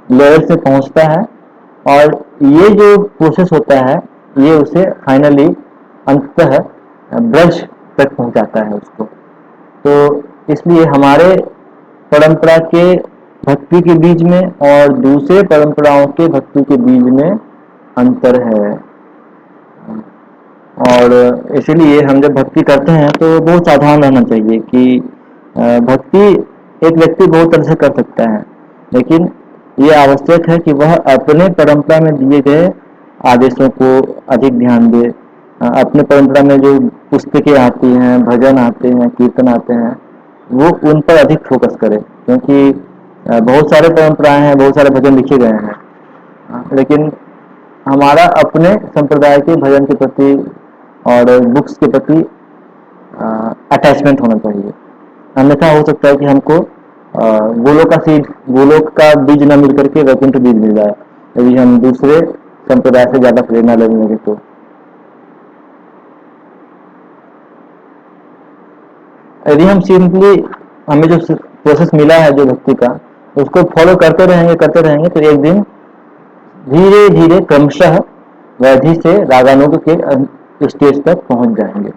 लेवल से पहुंचता है। और ये जो प्रोसेस होता है ये उसे फाइनली अंततः ब्रज तक पहुंचाता है उसको। तो इसलिए हमारे परंपरा के भक्ति के बीच में और दूसरे परंपराओं के भक्ति के बीच में अंतर है। और इसीलिए हम जब भक्ति करते हैं तो बहुत सावधान रहना चाहिए कि भक्ति एक व्यक्ति बहुत तरह से कर सकता है, लेकिन ये आवश्यक है कि वह अपने परंपरा में दिए गए आदेशों को अधिक ध्यान दे। अपने परंपरा में जो पुस्तकें आती हैं, भजन आते हैं, कीर्तन आते हैं, वो उन पर अधिक फोकस करे, क्योंकि बहुत सारे परंपराएं हैं, बहुत सारे भजन लिखे गए हैं, लेकिन हमारा अपने संप्रदाय के भजन के प्रति और बुक्स के प्रति अटैचमेंट होना चाहिए। अन्यथा हो सकता है कि हमको गोलोक का बीज न मिल करके वैकुंठ बीज मिल जाए, यदि हम दूसरे संप्रदाय से ज्यादा प्रेरणा लेने लगे तो। यदि हम सिंपली हमें जो प्रोसेस मिला है जो भक्ति का, उसको फॉलो करते रहेंगे तो एक दिन धीरे धीरे क्रमशः वैधि से रागानुग के स्टेज तक पहुंच जाएंगे।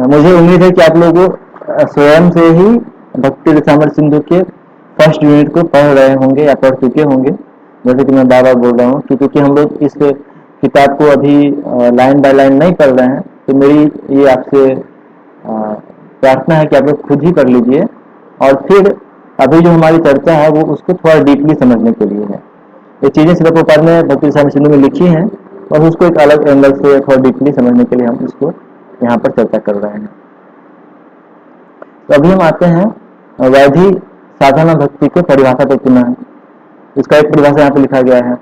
मुझे उम्मीद है कि आप लोग स्वयं से ही भक्ति रसामृत सिंधु के फर्स्ट यूनिट को पढ़ रहे होंगे या पढ़ चुके होंगे, जैसे कि मैं बार बार बोल रहा हूँ, क्योंकि हम लोग इस किताब को अभी लाइन बाय लाइन नहीं पढ़ रहे हैं। तो मेरी ये आपसे प्रार्थना है कि आप लोग खुद ही पढ़ लीजिए, और फिर अभी जो हमारी चर्चा है वो उसको थोड़ा डीपली समझने के लिए है। ये चीजें श्रील प्रभुपाद ने भक्ति रसामृत सिंधु में लिखी हैं, और उसको एक अलग एंगल से थोड़ा डीपली समझने के लिए हम इसको यहाँ पर चर्चा कर रहे हैं। तो अभी हम आते हैं वैधि साधना भक्ति के परिभाषा पर पुनः। इसका एक परिभाषा यहाँ पे लिखा गया है,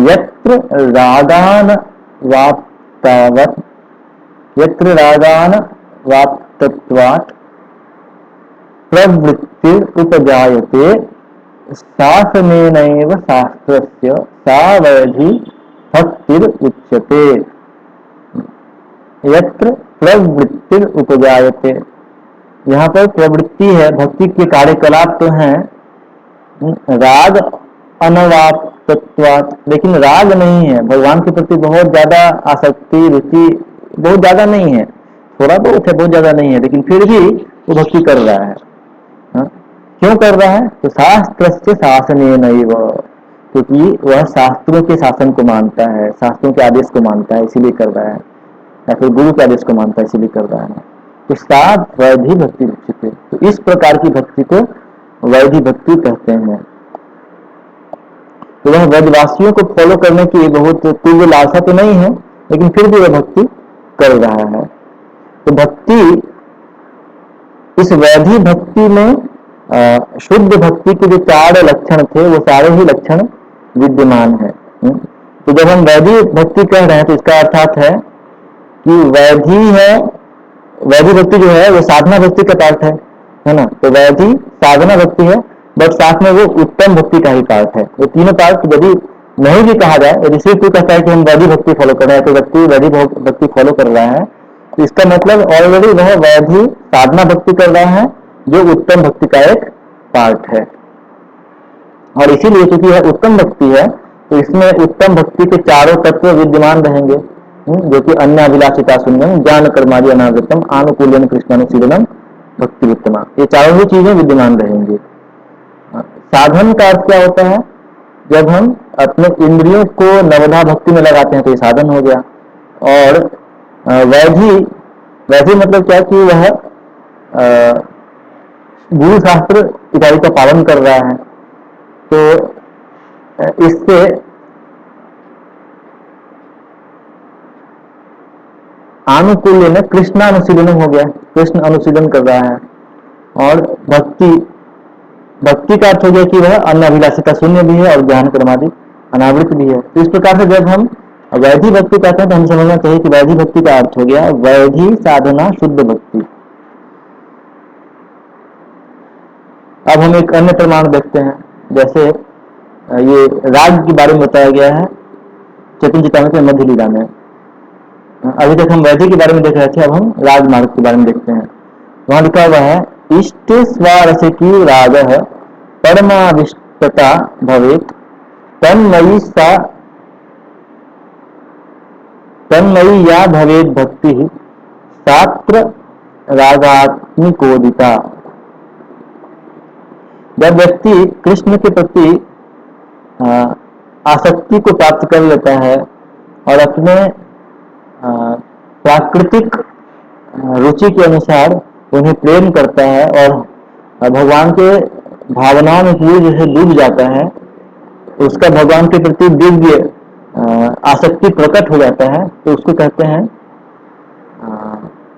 यत्र रागान वाप्तावत् यत्र रागान वाप्तत्वात् प्रवृत्तिर् उपजायते शासनेनैव शास्त्रस्य सा वैधि भक्तिर् उच्यते। यत्र प्रवृत्तिर् उपजायते, यहाँ पर प्रवृत्ति है, भक्ति के कार्यकलाप तो हैं राग अनवाप्तत्वात्, लेकिन राग नहीं है, भगवान के प्रति बहुत ज्यादा आसक्ति रुचि बहुत ज्यादा नहीं है, थोड़ा बहुत है, बहुत ज्यादा नहीं है, लेकिन फिर भी वो भक्ति कर रहा है। क्यों कर रहा है? तो शास्त्र से शासनेनैव, क्योंकि वह शास्त्रों के शासन को मानता है, शास्त्रों के आदेश को मानता है, इसीलिए कर रहा है, या फिर गुरु के आदेश को मानता है, इसीलिए कर रहा है। तो सात वैधि भक्ति उच्यते, तो इस प्रकार की भक्ति को वैधि भक्ति कहते हैं। तो वह वेदवासियों को फॉलो करने की बहुत तीव्र लालसा तो नहीं है, लेकिन फिर भी वह भक्ति कर रहा है। तो भक्ति, इस वैधि भक्ति में शुद्ध भक्ति के जो 4 लक्षण थे वो सारे ही लक्षण विद्यमान है। तो जब हम वैधि भक्ति कह रहे हैं तो इसका अर्थात है कि वैधि है, वैधि भक्ति जो है वो साधना भक्ति का पार्ट है ना। तो वैधि साधना भक्ति है, बट साथ में वो उत्तम भक्ति का ही पार्ट है। वो तीनों पार्ट यदि नहीं भी कहा जाए, यदि सिर्फ कोई कहता है कि हम वैधि भक्ति फॉलो कर रहे हैं, तो व्यक्ति वैधि भक्ति फॉलो कर रहा है, तो इसका मतलब ऑलरेडी वह वैधि साधना भक्ति कर रहा है, जो उत्तम भक्ति का एक पार्ट है। और इसीलिए क्योंकि यह उत्तम भक्ति है, तो इसमें उत्तम भक्ति के 4 तत्व विद्यमान रहेंगे, जो कि अन्य अभिलाषिता शून्यम ज्ञान कर्मादि अनावृतम आनुकूल्यम कृष्णानुशीलनम भक्ति उत्तमा, ये 4 ही चीजें विद्यमान रहेंगी। साधन का अर्थ क्या होता है? जब हम अपने इंद्रियों को नवधा भक्ति में लगाते हैं तो ये साधन हो गया। और वैधि मतलब क्या कि वह गुरु शास्त्र इत्यादि का पालन कर रहा है, तो इससे आनुकूल्य में कृष्णानुशीलन हो गया, कृष्ण अनुशीलन कर रहा है। और भक्ति का अर्थ हो गया कि वह अन्य अभिलाषिता शून्य भी है और ज्ञान कर्मादि अनावृत भी है। तो इस प्रकार से जब हम वैधि भक्ति कहते हैं तो हम समझना चाहिए कि वैधि भक्ति का अर्थ हो गया वैधि साधना शुद्ध भक्ति। अब हम एक अन्य प्रमाण देखते हैं, जैसे ये राग के बारे में बताया गया है चैतन्य चेतामृत में मध्य लीला में। अभी तक हम वैधि के बारे में देख रहे थे, अब हम राग मार्ग के बारे में देखते हैं। वहां लिखा हुआ है इष्ट स्वारस की राग परमाविष्ट तथा भवेत् तन्मयी सा तन्मयी या भवेत् भक्ति सात्र रागात्मिकोदिता। जब व्यक्ति कृष्ण के प्रति आसक्ति को प्राप्त कर लेता है और अपने प्राकृतिक रुचि के अनुसार उन्हें प्रेम करता है और भगवान के भावनाओं में पूरी जैसे डूब जाता है, तो उसका भगवान के प्रति दिव्य आसक्ति प्रकट हो जाता है, तो उसको कहते हैं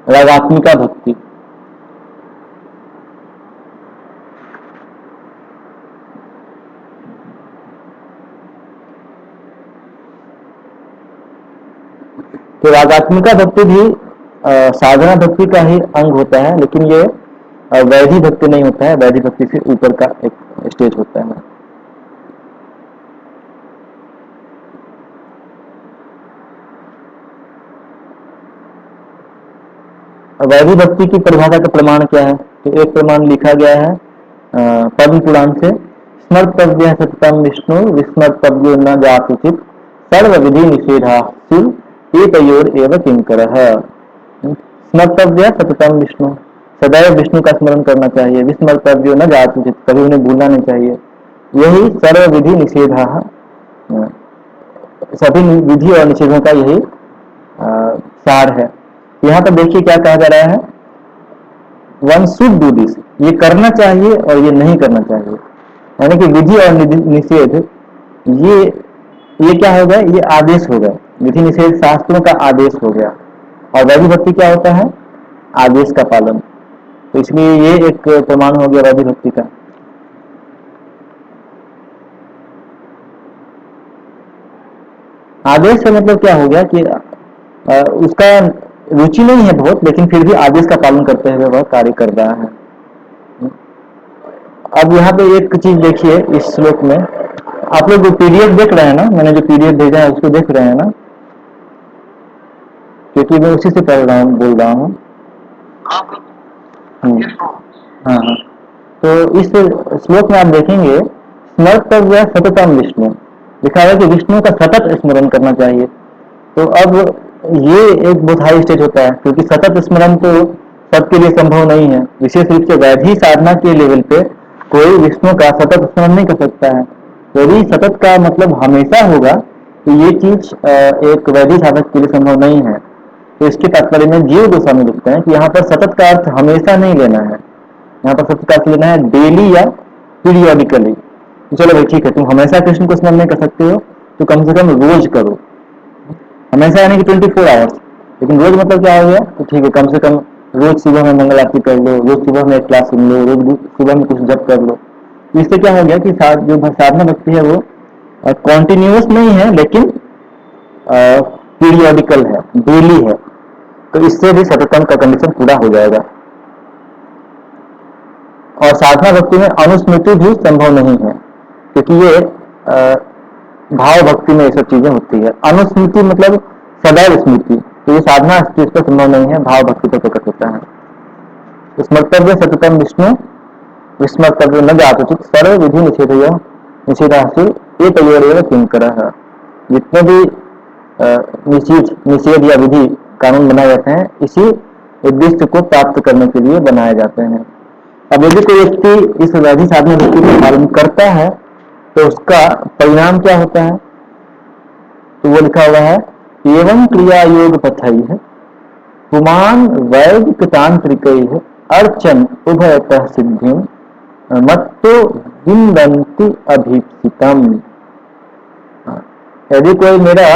रागात्मिका भक्ति। तो रागात्मिका भक्ति भी साधना भक्ति का ही अंग होता है, लेकिन ये वैधि भक्ति नहीं होता है, वैधि भक्ति से ऊपर का एक स्टेज होता है। वैधि भक्ति की परिभाषा का प्रमाण क्या है? तो एक प्रमाण लिखा गया है पद्म पुराण से, स्मर्तव्य सततम विष्णु विस्मर्तव्यो न जातुचित सर्व विधि निषेधास्तु एतयोर एव किंकरः। स्मर्तव्य सततम विष्णु, सदैव विष्णु का स्मरण करना चाहिए। विस्मर्तव्यो न जातुचित, कभी उन्हें भूलना नहीं चाहिए। यही सर्व विधि निषेधा, सभी विधि और निषेधों का यही सार है। यहाँ पर देखिए क्या कहा जा रहा है, वन शुड डू दिस, ये करना चाहिए और ये नहीं करना चाहिए। यानी कि विधि और निषेध ये क्या हो गया, ये आदेश हो गया। विधि निषेध शास्त्रों का आदेश हो गया, और वैधि भक्ति क्या होता है, आदेश का पालन। तो इसलिए ये एक प्रमाण हो गया वैधि भक्ति का। आदेश से मतलब क्या हो गया कि उसका रुचि नहीं है बहुत, लेकिन फिर भी आदेश का पालन करते हुए वह कार्य कर रहा है। अब यहाँ पे एक चीज देखिए इस श्लोक में, आप लोग जो पीडीएफ देख रहे हैं ना, मैंने जो पीडीएफ भेजा है उसको देख रहे हैं ना, क्योंकि मैं उसी से पढ़ रहा हूँ, बोल रहा हूँ। हाँ हाँ, तो इस श्लोक में आप देखेंगे स्मर्तव्य सततम विष्णु लिखा है कि विष्णु का सतत स्मरण करना चाहिए। तो अब ये एक बहुत हाई स्टेज होता है, क्योंकि सतत स्मरण तो सबके लिए संभव नहीं है। विशेष रूप से वैधि साधना के लेवल पे कोई विष्णु का सतत स्मरण नहीं कर सकता है। यदि सतत का मतलब हमेशा होगा तो ये चीज एक वैधि साधक के लिए संभव नहीं है। तो इसके तात्पर्य में जीव गोस्वामी लिखते हैं कि यहाँ पर सतत का अर्थ हमेशा नहीं लेना है, यहाँ पर सतत का अर्थ लेना है डेली या पीरियोडिकली। तो चलो भाई ठीक है, तुम हमेशा कृष्ण को स्मरण नहीं कर सकते हो तो कम से कम रोज करो। हमेशा यानी कि 24 आवर्स, लेकिन रोज मतलब क्या हो गया, तो ठीक है कम से कम रोज सुबह में मंगल आरती कर लो, रोज सुबह में एक क्लास सुन लो, रोज सुबह में कुछ जप कर लो। तो इससे क्या हो गया कि जो साधना भक्ति है वो कॉन्टिन्यूस नहीं है, लेकिन पीरियोडिकल है, डेली है। तो इससे भी सततम का कंडीशन पूरा हो जाएगा। और साधना भक्ति में अनुस्मृति भी संभव नहीं है, क्योंकि ये भाव भक्ति में ये सब चीजें होती है। अनुस्मृति मतलब सदैव स्मृति, तो ये साधना स्टेज पर संभव नहीं है, भाव भक्ति पर प्रकट होता है। स्मर्तव्य सततम विष्णु विस्मर्तव्य न जातुचित सर्व विधि निषेधासु एतयोरेव किंकरः। जितने भी निषेध या विधि कानून बनाए जाते हैं इसी उद्देश्य को प्राप्त करने के लिए बनाए जाते हैं। अब यदि कोई व्यक्ति इस वैधि साधना भक्ति का पालन करता है तो उसका परिणाम क्या होता है, तो वो लिखा हुआ है एवं क्रिया योग पथैः पुमान वैदिक तांत्रिकैः अर्चन उभयतः सिद्धिं मत्तो विन्दन्ति अभीप्सितम्। यदि कोई मेरे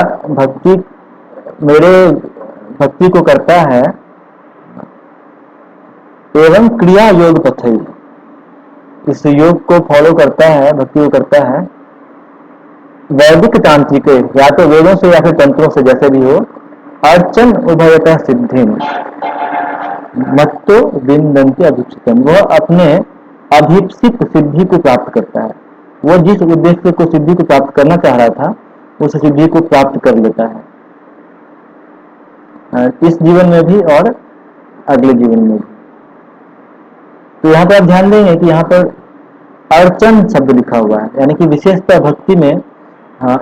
भक्ति को करता है एवं क्रिया योग पथैः, इस योग को फॉलो करता है, भक्ति को करता है वैदिक तांत्रिक, या तो वेदों से या फिर तंत्रों से, जैसे भी हो, अर्चन उभयतः सिद्धि मत्तो विन्दन्ति अभीप्सितम्, वह अपने अभीप्सित सिद्धि को प्राप्त करता है। वो जिस उद्देश्य को सिद्धि को प्राप्त करना चाह रहा था उस सिद्धि को प्राप्त कर लेता है, इस जीवन में भी और अगले जीवन में भी। तो यहाँ पर आप ध्यान देंगे कि यहाँ पर अर्चन शब्द लिखा हुआ है, यानी कि विशेषतः भक्ति में हाँ,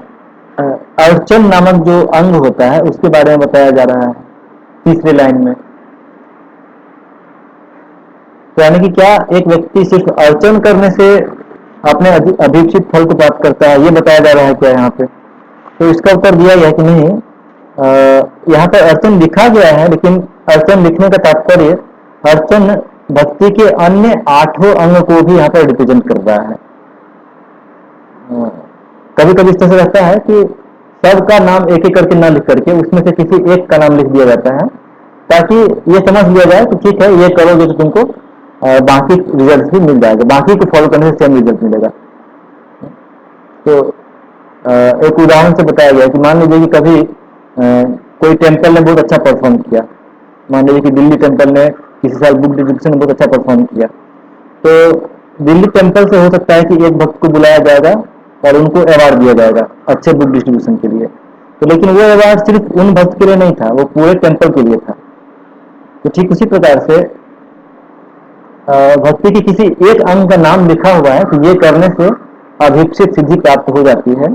अ, अर्चन नामक जो अंग होता है उसके बारे में बताया जा रहा है तीसरे लाइन में। तो यानी कि क्या एक व्यक्ति सिर्फ अर्चन करने से अपने अभीप्सित फल को प्राप्त करता है, ये बताया जा रहा है क्या यहाँ पे? तो इसका उत्तर दिया गया कि नहीं, यहाँ पर अर्चन लिखा गया है, लेकिन अर्चन लिखने का तात्पर्य अर्चन भक्ति के अन्य 8 अंग को भी यहाँ पर रिप्रेजेंट कर रहा है। कभी कभी इस तरह से रहता है कि सबका नाम एक एक करके ना लिख करके उसमें से किसी एक का नाम लिख दिया जाता है, ताकि ये समझ लिया जाए कि ठीक है ये करोगे तो तुमको बाकी रिजल्ट भी मिल जाएगा, बाकी को फॉलो करने से सेम रिजल्ट मिलेगा। तो एक उदाहरण से बताया गया कि मान लीजिए कि कभी कोई टेम्पल ने बहुत अच्छा परफॉर्म किया, मान लीजिए कि दिल्ली टेम्पल ने किसी साल बुक डिस्ट्रीब्यूशन में बहुत अच्छा परफॉर्म किया, तो दिल्ली टेम्पल से हो सकता है कि एक भक्त को बुलाया जाएगा और उनको अवार्ड दिया जाएगा अच्छे बुक डिस्ट्रीब्यूशन के लिए। तो लेकिन वो अवार्ड सिर्फ उन भक्त के लिए नहीं था, वो पूरे टेम्पल के लिए था। तो ठीक उसी प्रकार से भक्ति के किसी एक अंग का नाम लिखा हुआ है कि ये करने से अभीप्सित सिद्धि प्राप्त हो जाती है,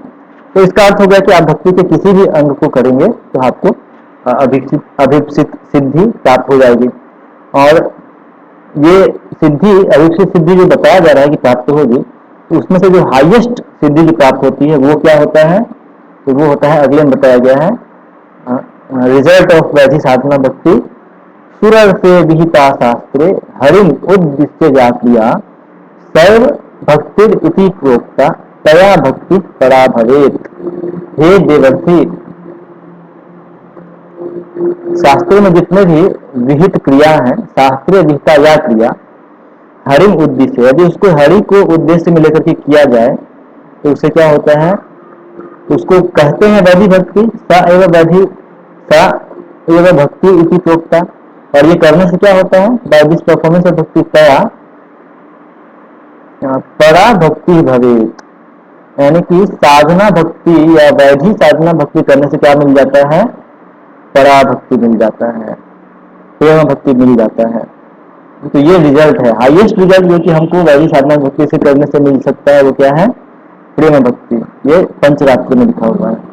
तो इसका अर्थ हो गया कि आप भक्ति के किसी भी अंग को करेंगे तो आपको अभीप्सित सिद्धि प्राप्त हो जाएगी। और ये सिद्धि, अभीप्सित सिद्धि जो बताया जा रहा है कि प्राप्त होगी, तो उसमें से जो हाईएस्ट सिद्धि जो प्राप्त होती है वो क्या होता है? तो वो होता है, अगले में बताया गया है, रिजल्ट ऑफ वैधि साधना भक्ति सुरर से विहिता शास्त्रे हरिम उद्दिश्य जाक्रिया सर्व भक्तिर इति प्रोक्ता तया भक्ति परा भवेत। हे देवर्षि, शास्त्रों में जितने भी विहित क्रिया हैं, शास्त्रीय विहिता या क्रिया हरिम उद्देश्य, यदि उसको हरि को उद्देश्य में लेकर के किया जाए तो उससे क्या होता है? उसको कहते हैं वैधि भक्ति, सा एवं वैधि सा एवं भक्ति इति प्रोक्ता। और ये करने से क्या होता है? बाय दिस परफॉर्मेंस ऑफ भक्ति तया परा भक्ति भवेत, यानी कि साधना भक्ति या वैधि साधना भक्ति करने से क्या मिल जाता है? परा भक्ति मिल जाता है, प्रेम भक्ति मिल जाता है। तो ये रिजल्ट है, हाईएस्ट रिजल्ट जो कि हमको वैधि साधना भक्ति से करने से मिल सकता है वो क्या है? प्रेम भक्ति। ये पंचरात्र में लिखा हुआ है।